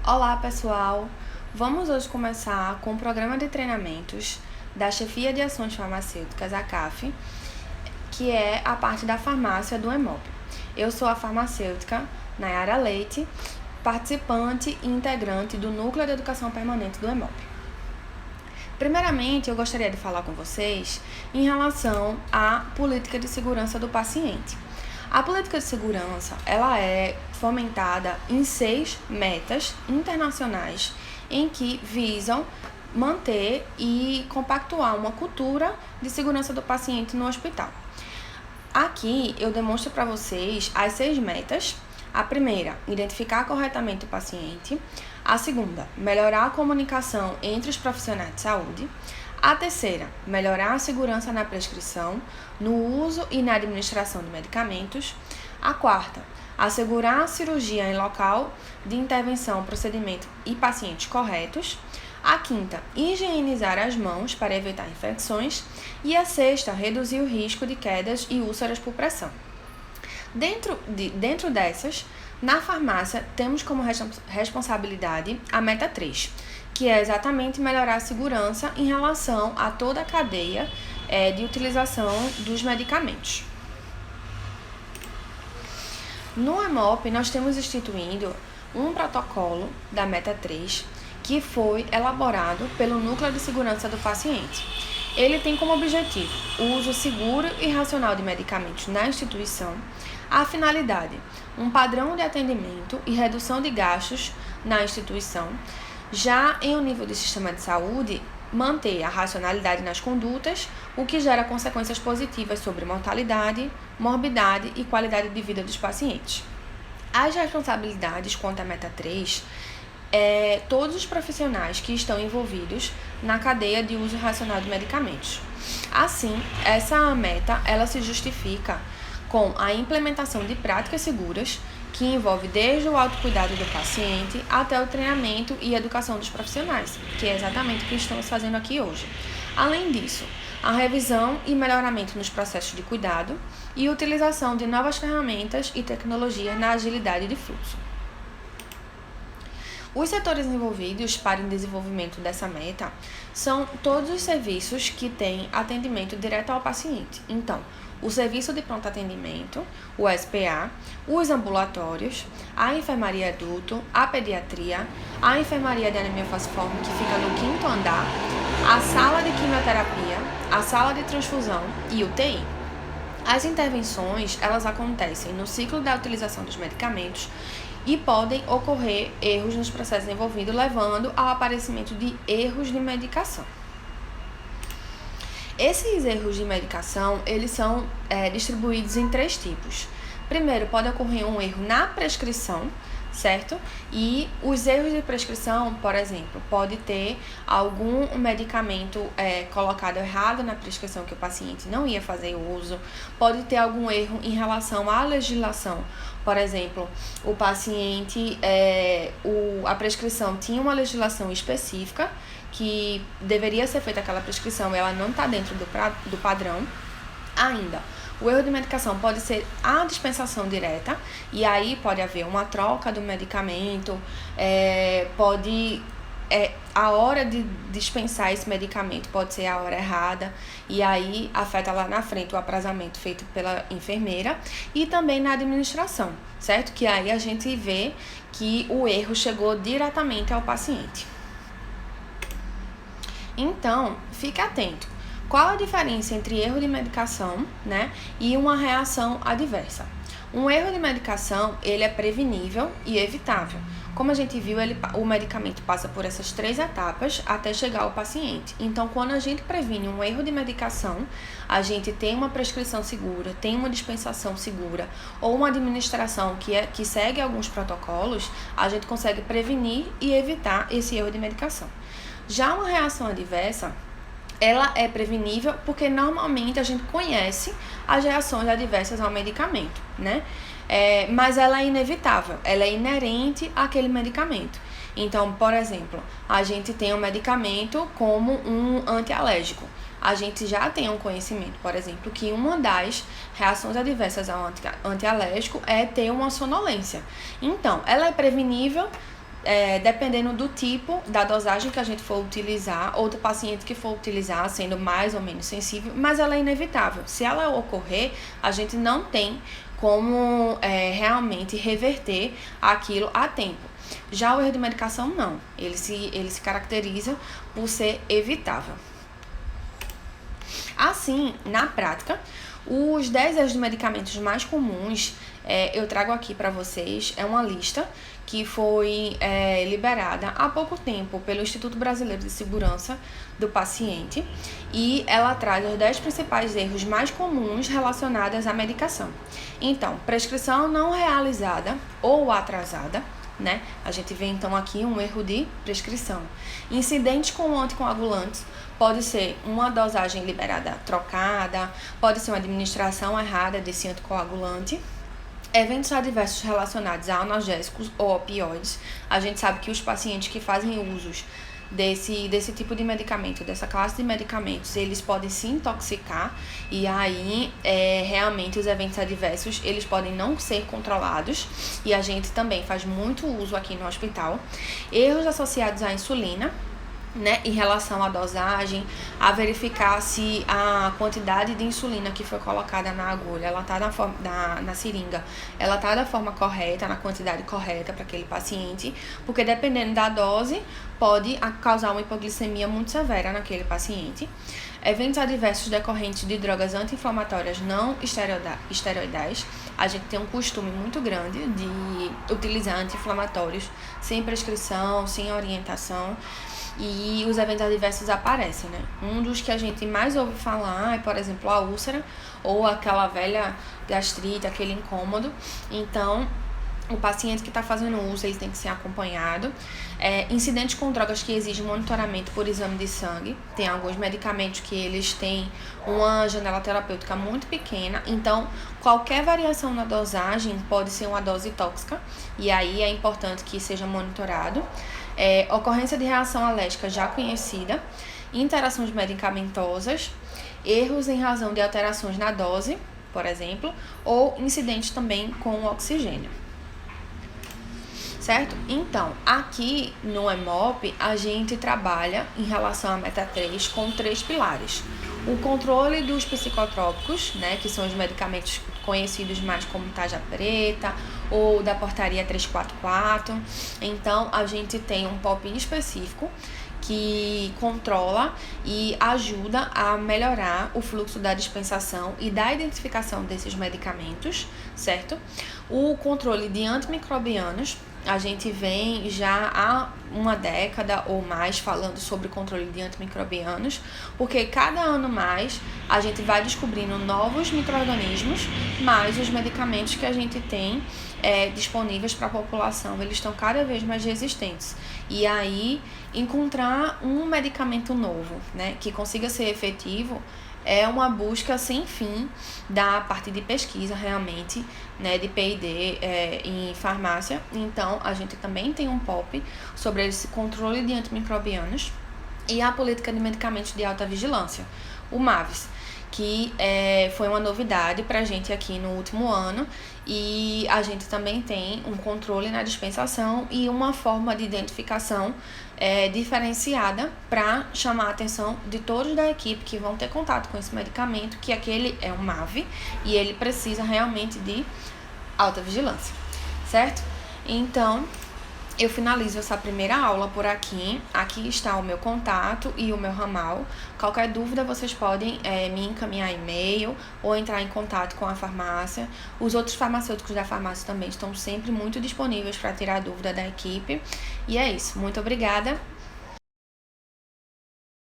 Olá, pessoal! Vamos hoje começar com o programa de treinamentos da Chefia de Ações Farmacêuticas, a CAF, que é a parte da farmácia do EMOP. Eu sou a farmacêutica Nayara Leite, participante e integrante do Núcleo de Educação Permanente do EMOP. Primeiramente, eu gostaria de falar com vocês em relação à política de segurança do paciente. A política de segurança, ela é fomentada em 6 metas internacionais em que visam manter e compactuar uma cultura de segurança do paciente no hospital. Aqui eu demonstro para vocês as 6 metas. A primeira, identificar corretamente o paciente. A segunda, melhorar a comunicação entre os profissionais de saúde. A terceira, melhorar a segurança na prescrição, no uso e na administração de medicamentos. A quarta, assegurar a cirurgia em local de intervenção, procedimento e pacientes corretos. A quinta, higienizar as mãos para evitar infecções. E a sexta, reduzir o risco de quedas e úlceras por pressão. Dentro dessas, na farmácia, temos como responsabilidade a meta 3, que é exatamente melhorar a segurança em relação a toda a cadeia de utilização dos medicamentos. No EMOP, nós temos instituído um protocolo da meta 3, que foi elaborado pelo Núcleo de Segurança do Paciente. Ele tem como objetivo o uso seguro e racional de medicamentos na instituição, a finalidade, um padrão de atendimento e redução de gastos na instituição. Já em um nível de sistema de saúde, manter a racionalidade nas condutas, o que gera consequências positivas sobre mortalidade, morbidade e qualidade de vida dos pacientes. As responsabilidades quanto à meta 3 todos os profissionais que estão envolvidos na cadeia de uso racional de medicamentos. Assim, essa meta ela se justifica com a implementação de práticas seguras, que envolve desde o autocuidado do paciente até o treinamento e educação dos profissionais, que é exatamente o que estamos fazendo aqui hoje. Além disso, a revisão e melhoramento nos processos de cuidado e utilização de novas ferramentas e tecnologias na agilidade de fluxo. Os setores envolvidos para o desenvolvimento dessa meta são todos os serviços que têm atendimento direto ao paciente. Então, o serviço de pronto atendimento, o SPA, os ambulatórios, a enfermaria adulto, a pediatria, a enfermaria de anemia falciforme, que fica no 5º andar, a sala de quimioterapia, a sala de transfusão e UTI. As intervenções, elas acontecem no ciclo da utilização dos medicamentos e podem ocorrer erros nos processos envolvidos, levando ao aparecimento de erros de medicação. Esses erros de medicação, eles são distribuídos em 3 tipos. Primeiro, pode ocorrer um erro na prescrição, certo? E os erros de prescrição, por exemplo, pode ter algum medicamento colocado errado na prescrição que o paciente não ia fazer uso, pode ter algum erro em relação à legislação. Por exemplo, o paciente, a prescrição tinha uma legislação específica que deveria ser feita aquela prescrição, ela não está dentro do padrão ainda. O erro de medicação pode ser a dispensação direta, e aí pode haver uma troca do medicamento, a hora de dispensar esse medicamento pode ser a hora errada, e aí afeta lá na frente o aprazamento feito pela enfermeira, e também na administração, certo? Que aí a gente vê que o erro chegou diretamente ao paciente. Então, fique atento. Qual a diferença entre erro de medicação, e uma reação adversa? Um erro de medicação, ele é prevenível e evitável. Como a gente viu, o medicamento passa por essas 3 etapas até chegar ao paciente. Então, quando a gente previne um erro de medicação, a gente tem uma prescrição segura, tem uma dispensação segura ou uma administração que segue alguns protocolos, a gente consegue prevenir e evitar esse erro de medicação. Já uma reação adversa, ela é prevenível porque normalmente a gente conhece as reações adversas ao medicamento, mas ela é inevitável, ela é inerente àquele medicamento. Então, por exemplo, a gente tem um medicamento como um antialérgico. A gente já tem um conhecimento, por exemplo, que uma das reações adversas ao antialérgico é ter uma sonolência. Então, ela é prevenível dependendo do tipo, da dosagem que a gente for utilizar, ou do paciente que for utilizar, sendo mais ou menos sensível, mas ela é inevitável. Se ela ocorrer, a gente não tem como realmente reverter aquilo a tempo. Já o erro de medicação, não. Ele se caracteriza por ser evitável. Assim, na prática, os 10 erros de medicamentos mais comuns, eu trago aqui para vocês, é uma lista que foi liberada há pouco tempo pelo Instituto Brasileiro de Segurança do Paciente, e ela traz os 10 principais erros mais comuns relacionados à medicação. Então, prescrição não realizada ou atrasada, né? A gente vê então aqui um erro de prescrição. Incidentes com anticoagulantes pode ser uma dosagem liberada trocada, pode ser uma administração errada desse anticoagulante. Eventos adversos relacionados a analgésicos ou opioides. A gente sabe que os pacientes que fazem usos desse tipo de medicamento, dessa classe de medicamentos, eles podem se intoxicar, e aí realmente os eventos adversos eles podem não ser controlados, e a gente também faz muito uso aqui no hospital. Erros associados à insulina, né, em relação à dosagem, a verificar se a quantidade de insulina que foi colocada na agulha, ela tá na seringa, ela tá da forma correta, na quantidade correta para aquele paciente, porque dependendo da dose, pode causar uma hipoglicemia muito severa naquele paciente. Eventos adversos decorrentes de drogas anti-inflamatórias não esteroidais. A gente tem um costume muito grande de utilizar anti-inflamatórios sem prescrição, sem orientação, e os eventos adversos aparecem, né? Um dos que a gente mais ouve falar é, por exemplo, a úlcera ou aquela velha gastrite, aquele incômodo. Então, o paciente que está fazendo uso, ele tem que ser acompanhado. Incidentes com drogas que exigem monitoramento por exame de sangue. Tem alguns medicamentos que eles têm uma janela terapêutica muito pequena, então qualquer variação na dosagem pode ser uma dose tóxica, e aí é importante que seja monitorado. Ocorrência de reação alérgica já conhecida, interações medicamentosas, erros em razão de alterações na dose, por exemplo, ou incidentes também com o oxigênio. Certo? Então, aqui no EMOP, a gente trabalha em relação à meta 3 com 3 pilares. O controle dos psicotrópicos, né, que são os medicamentos conhecidos mais como tarja preta ou da portaria 344. Então, a gente tem um POP específico que controla e ajuda a melhorar o fluxo da dispensação e da identificação desses medicamentos, certo? O controle de antimicrobianos, a gente vem já há uma década ou mais falando sobre o controle de antimicrobianos, porque cada ano mais a gente vai descobrindo novos micro-organismos, mas os medicamentos que a gente tem disponíveis para a população, eles estão cada vez mais resistentes. E aí, encontrar um medicamento novo, né, que consiga ser efetivo, é uma busca sem fim da parte de pesquisa realmente, né, de P&D em farmácia. Então, a gente também tem um POP sobre esse controle de antimicrobianos e a política de medicamentos de alta vigilância, o MAVIS, que foi uma novidade para a gente aqui no último ano, e a gente também tem um controle na dispensação e uma forma de identificação diferenciada para chamar a atenção de todos da equipe que vão ter contato com esse medicamento, que aquele é um MAV e ele precisa realmente de alta vigilância, certo? Então, eu finalizo essa primeira aula por aqui. Aqui está o meu contato e o meu ramal. Qualquer dúvida, vocês podem me encaminhar e-mail ou entrar em contato com a farmácia. Os outros farmacêuticos da farmácia também estão sempre muito disponíveis para tirar dúvida da equipe. E é isso. Muito obrigada.